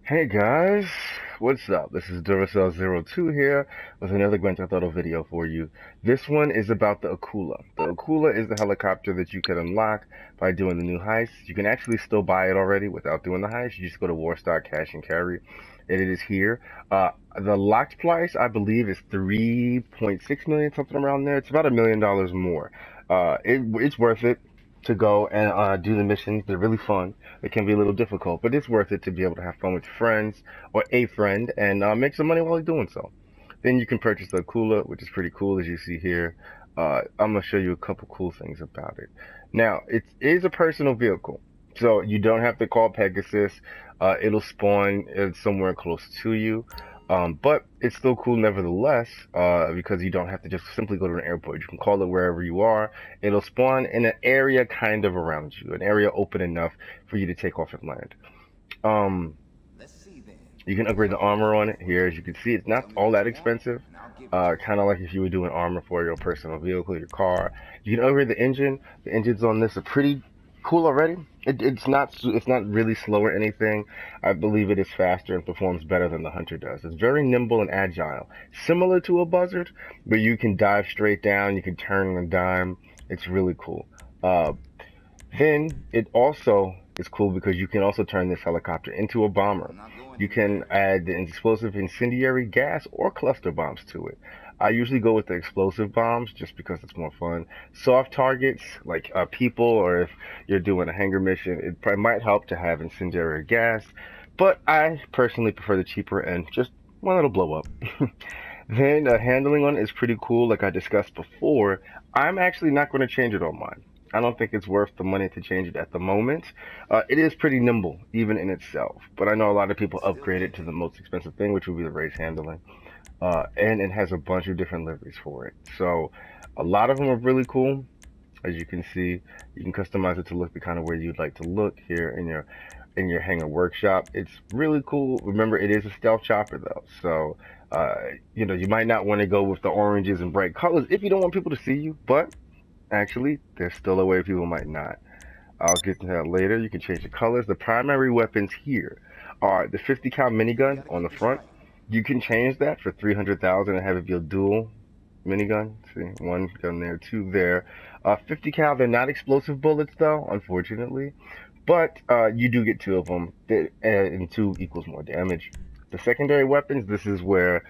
Hey guys, what's up? This is Duracell02 here with another Grand Theft Auto video for you. This one is about the Akula. The Akula is the helicopter that you can unlock by doing the new heist. You can actually still buy it already without doing the heist. You just go to Warstock Cash and Carry, and it is here. The locked price, I believe, is 3.6 million, something around there. It's about $1 million more. It's worth it to go and do the missions. They're really fun. It can be a little difficult, but it's worth it to be able to have fun with your friends or a friend and make some money while you're doing so. Then you can purchase the Akula, which is pretty cool as you see here. I'm gonna show you a couple cool things about it. Now, it is a personal vehicle, so you don't have to call Pegasus. It'll spawn somewhere close to you. But it's still cool nevertheless, because you don't have to just simply go to an airport. You can call it wherever you are. It'll spawn in an area kind of around you, an area open enough for you to take off and land. Um, you can upgrade the armor on it here. As you can see, it's not all that expensive. Kind of like if you were doing armor for your personal vehicle, your car. You can upgrade the engine. The engines on this are pretty cool already. It's not really slow or anything. I believe it is faster and performs better than the Hunter does. It's very nimble and agile, similar to a Buzzard, but you can dive straight down. You can turn on a dime. It's really cool. Uh, then it also is cool because you can also turn this helicopter into a bomber. You can add the explosive incendiary gas or cluster bombs to it. I usually go with the explosive bombs just because it's more fun. Soft targets like people, or if you're doing a hangar mission, it probably might help to have incendiary gas. But I personally prefer the cheaper and just one that'll blow up. Then handling on it is pretty cool, like I discussed before. I'm actually not going to change it on mine. I don't think it's worth the money to change it at the moment. It is pretty nimble, even in itself. But I know a lot of people upgrade it to the most expensive thing, which would be the race handling. And it has a bunch of different liveries for it. So a lot of them are really cool. As you can see, you can customize it to look the kind of way you'd like to look here in your hangar workshop. It's really cool. Remember, it is a stealth chopper though, so you might not want to go with the oranges and bright colors if you don't want people to see you. But actually, there's still a way people might not. I'll get to that later. You can change the colors. The primary weapons here are the 50 cal minigun on the front. You can change that for 300,000 and have it be a dual minigun. See, one gun there, two there. 50 cal, they're not explosive bullets though, unfortunately. But you do get two of them, and two equals more damage. The secondary weapons, this is where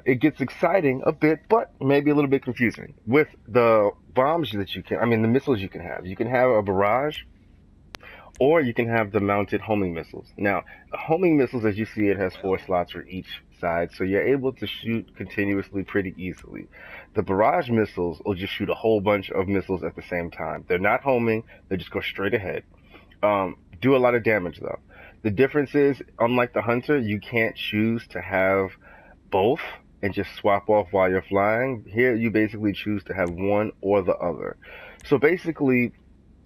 it gets exciting a bit, but maybe a little bit confusing. With the bombs that the missiles you can have. You can have a barrage, or you can have the mounted homing missiles. Now, the homing missiles, as you see, it has 4 slots for each side, so you're able to shoot continuously pretty easily. The barrage missiles will just shoot a whole bunch of missiles at the same time. They're not homing, they just go straight ahead. Do a lot of damage though. The difference is, unlike the Hunter, you can't choose to have both and just swap off while you're flying. Here, you basically choose to have one or the other. So basically,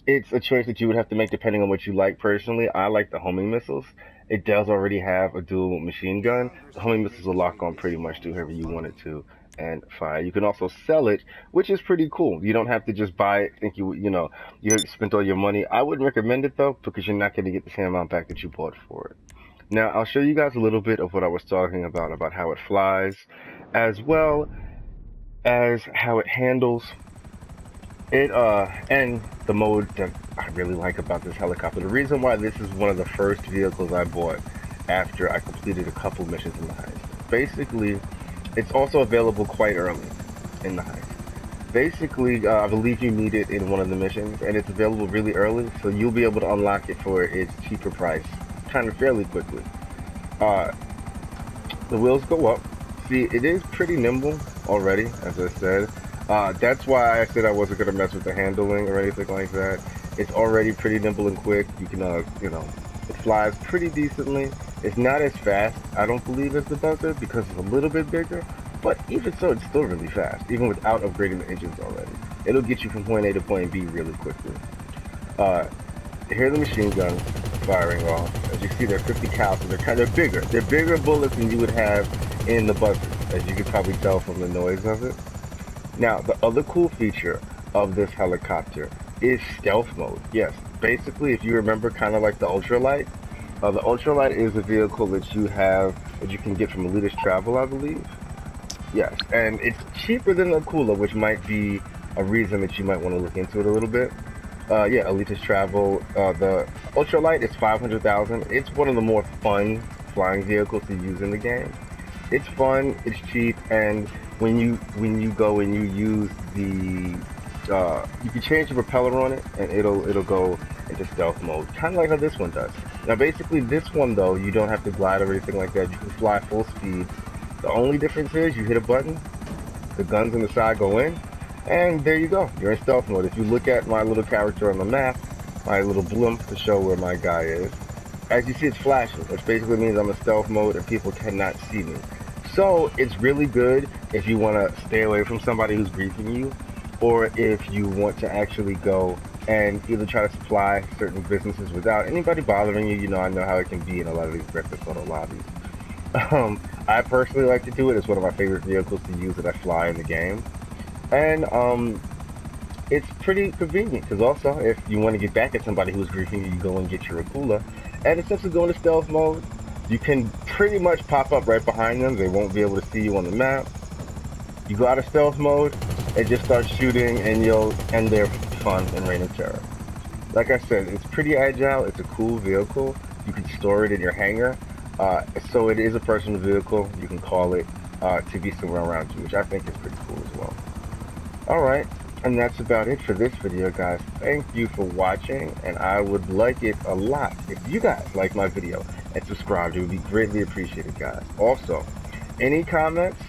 it's a choice that you would have to make depending on what you like personally. I like the homing missiles. It does already have a dual machine gun. The homing missiles will lock on pretty much to whoever you want it to and fire. You can also sell it, which is pretty cool. You don't have to just buy it, think you spent all your money. I wouldn't recommend it though, because you're not going to get the same amount back that you bought for it. Now, I'll show you guys a little bit of what I was talking about how it flies, as well as how it handles it, and the mode that I really like about this helicopter. The reason why this is one of the first vehicles I bought after I completed a couple missions in the heist. Basically, it's also available quite early in the heist. Basically, I believe you need it in one of the missions, and it's available really early, so you'll be able to unlock it for its cheaper price kind of fairly quickly. Uh, the wheels go up. See, it is pretty nimble already, as I said. That's why I said I wasn't going to mess with the handling or anything like that. It's already pretty nimble and quick. You can, it flies pretty decently. It's not as fast, I don't believe, as the Buzzard because it's a little bit bigger. But even so, it's still really fast, even without upgrading the engines already. It'll get you from point A to point B really quickly. Here are the machine guns firing off. As you see, they're 50 cal, so they're bigger. They're bigger bullets than you would have in the Buzzard, as you can probably tell from the noise of it. Now, the other cool feature of this helicopter is stealth mode. Yes, basically, if you remember, kind of like the ultralight, The ultralight is a vehicle that you have that you can get from Elitist Travel, I believe. Yes, and it's cheaper than the Akula, which might be a reason that you might want to look into it a little bit. Yeah, Elitist Travel. The ultralight is 500,000. It's one of the more fun flying vehicles to use in the game. It's fun, it's cheap, and when you go and you use the you can change the propeller on it, and it'll go into stealth mode, kind of like how this one does. Now, basically, this one though, you don't have to glide or anything like that. You can fly full speed. The only difference is you hit a button, the guns on the side go in, and there you go. You're in stealth mode. If you look at my little character on the map, my little blimp to show where my guy is, as you see, it's flashing, which basically means I'm in stealth mode and people cannot see me. So it's really good if you want to stay away from somebody who's griefing you, or if you want to actually go and either try to supply certain businesses without anybody bothering you. You know, I know how it can be in a lot of these breakfast auto lobbies. I personally like to do it. It's one of my favorite vehicles to use that I fly in the game. And it's pretty convenient because also if you want to get back at somebody who's griefing you, you go and get your Akula. And since you go into stealth mode, you can pretty much pop up right behind them. They won't be able to see you on the map. You go out of stealth mode and just start shooting, and you'll end their fun and reign of terror. Like I said, it's pretty agile. It's a cool vehicle. You can store it in your hangar. So it is a personal vehicle. You can call it to be somewhere around you, which I think is pretty cool as well. Alright, and that's about it for this video, guys. Thank you for watching, and I would like it a lot if you guys like my video and subscribed. It would be greatly appreciated, guys. Also, any comments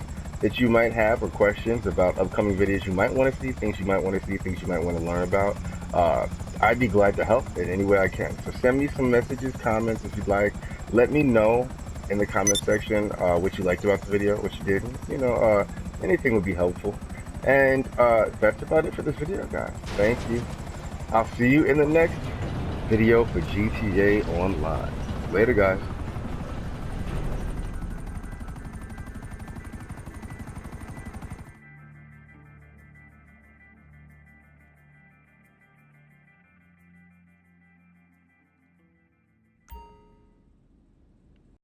that you might have or questions about upcoming videos you might want to see, things you might want to see, things you might want to learn about, I'd be glad to help in any way I can. So send me some messages, comments if you'd like. Let me know in the comment section what you liked about the video, what you didn't. You know, anything would be helpful. And that's about it for this video, guys. Thank you. I'll see you in the next video for GTA Online. Later, guys.